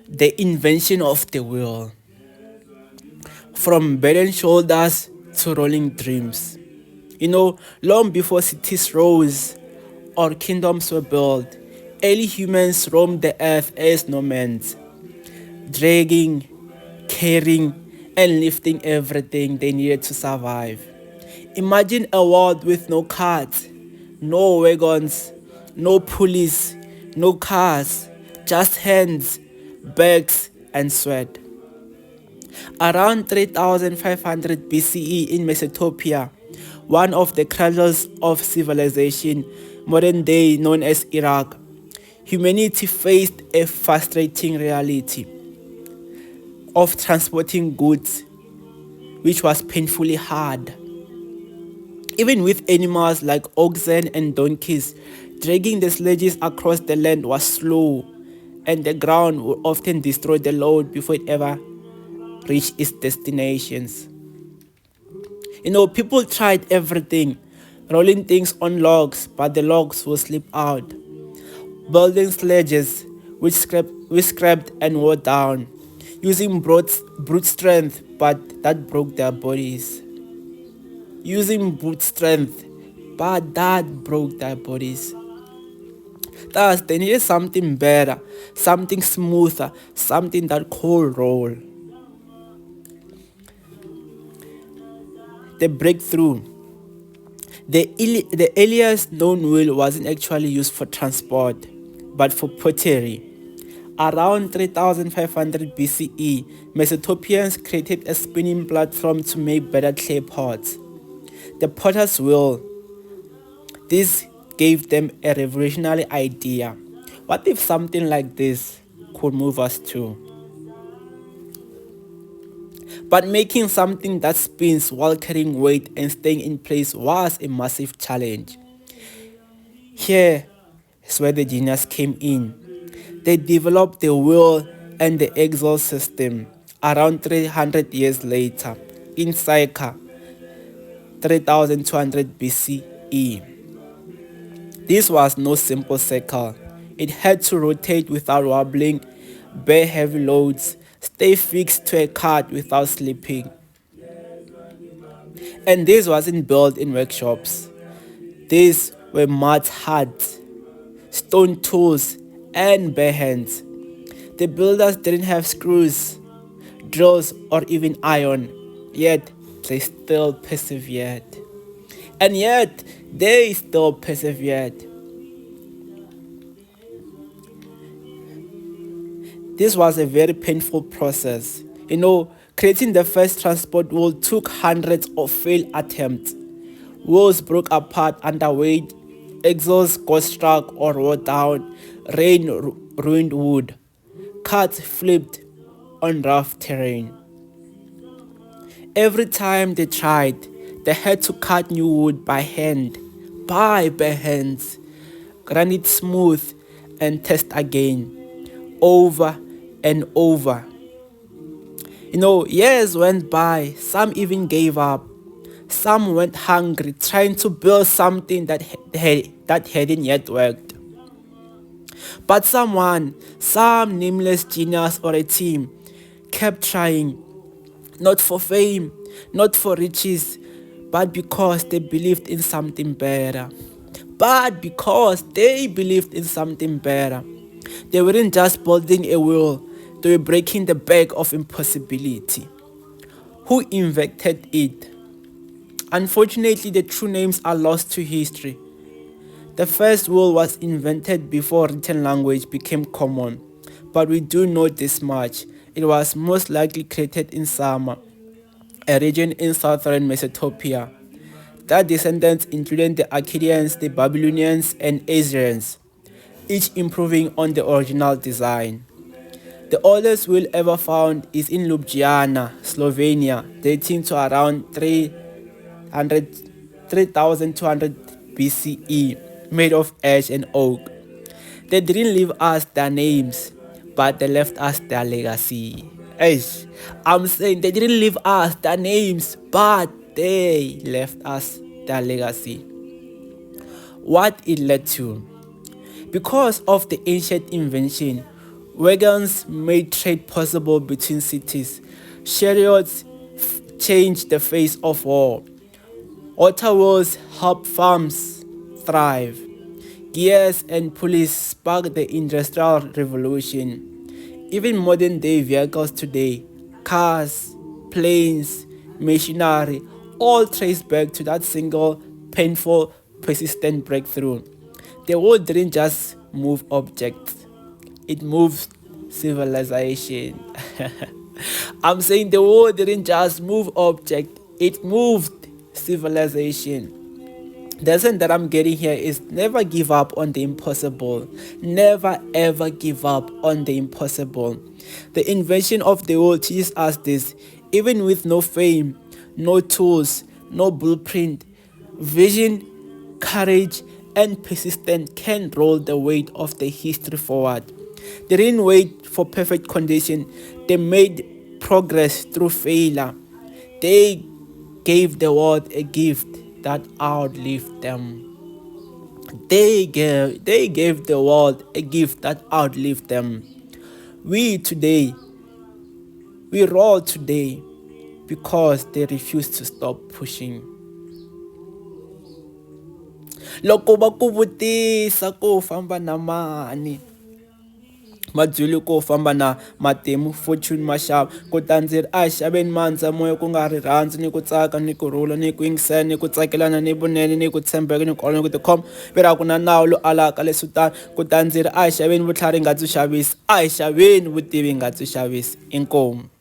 The invention of the wheel. From burdened shoulders to rolling dreams. Long before cities rose or kingdoms were built, early humans roamed the earth as nomads, dragging, carrying, and lifting everything they needed to survive. Imagine a world with no carts, no wagons, no pulleys, no cars, just hands, bags, and sweat. Around 3500 BCE in Mesopotamia, one of the cradles of civilization, modern day known as Iraq, humanity faced a frustrating reality of transporting goods, which was painfully hard. Even with animals like oxen and donkeys, dragging the sledges across the land was slow, and the ground would often destroy the load before it ever reached its destinations. People tried everything, rolling things on logs, but the logs would slip out. Building sledges, which scrapped and wore down, using brute strength, but that broke their bodies. Using brute strength, but that broke their bodies. Thus, they needed something better, something smoother, something that could roll. The breakthrough. The earliest known wheel wasn't actually used for transport, but for pottery. Around 3500 BCE, Mesopotamians created a spinning platform to make better clay pots. The potter's wheel. This gave them a revolutionary idea. What if something like this could move us too? But making something that spins while carrying weight and staying in place was a massive challenge. Here is where the genius came in. They developed the wheel and the exhaust system around 300 years later in circa 3200 BCE. This was no simple cycle. It had to rotate without wobbling, bear heavy loads, stay fixed to a cart without slipping. And this wasn't built in workshops. These were mud huts, stone tools, and bare hands. The builders didn't have screws, drills, or even iron, yet they still persevered. And yet, they still persevered. This was a very painful process. Creating the first transport wheel took hundreds of failed attempts. Wheels broke apart under weight, exhausts got struck or wore down, rain ruined wood, carts flipped on rough terrain. Every time they tried, they had to cut new wood by hand, by bare hands, grind it smooth, and test again, over and over. Years went by, some even gave up. Some went hungry, trying to build something that hadn't yet worked. But some nameless genius or a team, kept trying, not for fame, not for riches, but because they believed in something better. But because they believed in something better. They weren't just building a wheel, they were breaking the back of impossibility. Who invented it? Unfortunately, the true names are lost to history. The first wheel was invented before written language became common, but we do know this much. It was most likely created in Sama, a region in southern Mesopotamia. Their descendants included the Akkadians, the Babylonians, and Assyrians, each improving on the original design. The oldest wheel ever found is in Ljubljana, Slovenia, dating to around 3200 BCE, made of ash and oak. They didn't leave us their names, but they left us their legacy. I'm saying they didn't leave us their names, but they left us their legacy. What it led to. Because of the ancient invention, Wagons made trade possible between cities. Chariots changed the face of war. Water wheels helped farms thrive. Gears and pulleys sparked the Industrial Revolution. Even modern day vehicles today, cars, planes, machinery, all trace back to that single, painful, persistent breakthrough. The world didn't just move objects, it moved civilization. I'm saying the world didn't just move object, it moved civilization. The lesson that I'm getting here is never give up on the impossible. Never ever give up on the impossible. The invention of the wheel teaches us this. Even with no fame, no tools, no blueprint, vision, courage, and persistence can roll the weight of the history forward. They didn't wait for perfect condition. They made progress through failure. They gave the world a gift that outlived them. They gave the world a gift that outlived them. We today, we roll today because they refuse to stop pushing. Loko va ku vutisa ku famba na mani, mabyulu ko famba na matimu fortune maxava kutani ndzi ri a hi xaveni mandza moya ku nga rirhandzu ni ku tsaka ni kurhula ni ku yingisela ni ku tsakelana ni vunene ni ku tshembeka ni ku olova ni ku tikhoma vira ku na nawu lo alaka leswi tani kutani ndzi ri a hi xaveni vutlhari nga byi xavisi a hi xaveni vutivi nga byi xavisi inkomu.